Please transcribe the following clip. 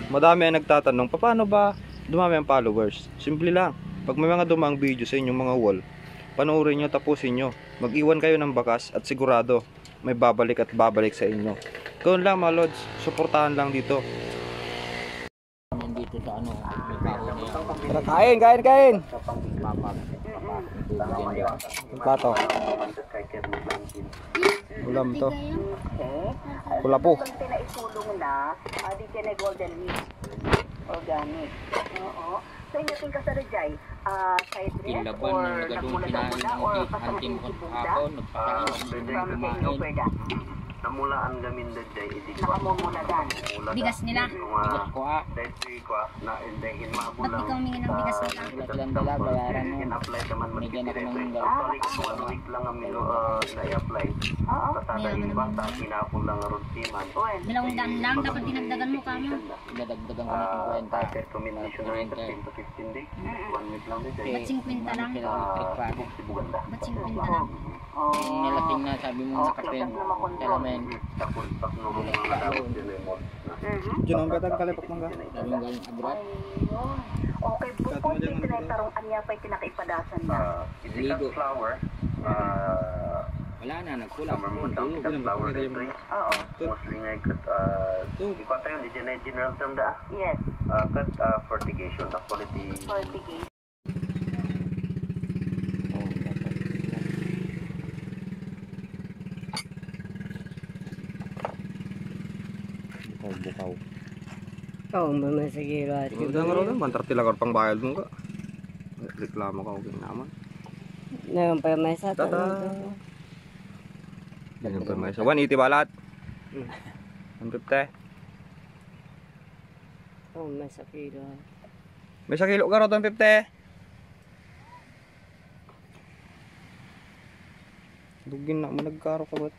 Madami ang nagtatanong, paano ba dumami ang followers? Simple lang. Pag may mga dumang video sa inyong mga wall, panoorin nyo, tapusin nyo. Mag-iwan kayo ng bakas at sigurado may babalik at babalik sa inyo. Gawin lang mga lods, suportahan lang dito. Nandito sa ano, may baho na yan. Kain, kain, kain! Papag. Tubig yan. Plato. Ulam to. Pula po. Pinaisulong na, di siya na golden meat. Organic. Oo. So, inyo ting kasarajay, side dress Ilaban or ng nagadong kinain ng hunting ko ako, nagpakain, kumain. Namulaan gamin dajay Nakamumuladan. Bigas nila. Bigas ko dahil ko na indahin Ba't mabulang ikaw humingi ng bigas nila? Wala silang dala, bayaran mo. in-apply naman Binigyan ako ng actually kung 1 week lang ang na-apply kasada yung bata pinapon lang ang rutiman 200 lang, dapat dinagdagan mo kamo. Dadagdagan ko na ng kwenta. after combination ng 13 to 15 days 1 week lang dajay Ba't 50 lang? Electric fan. si Buganda Ba't 50 lang? Yung nalating na sabi mo nakapin, talamen. tapos pag nung mga dapat din ay mod na Diyan ang katang kalipak mangga. Sabi mo galing abroad. Okay, bukod din tinaytarong anya pa'y tinakaipadasan na. illegal flower Wala na, nagkulang. Summer flower tree Oo. mostly ngay kat ikaw tayo di dyan ay general term da Yes. kat fertigation of quality Fertigation. Bukaw. Oo, mamasagiro at Udah nga rin, mantar tilagor pang bayad mo ka. Reklamo ka, okay naman. Ngayon pa may sa ito. Ganyan pa may isa. 180 ba lahat? 150. Oo, may sakiro. May 1 kilo ka rin 150. Dugin na mo nagkaro ka ba't?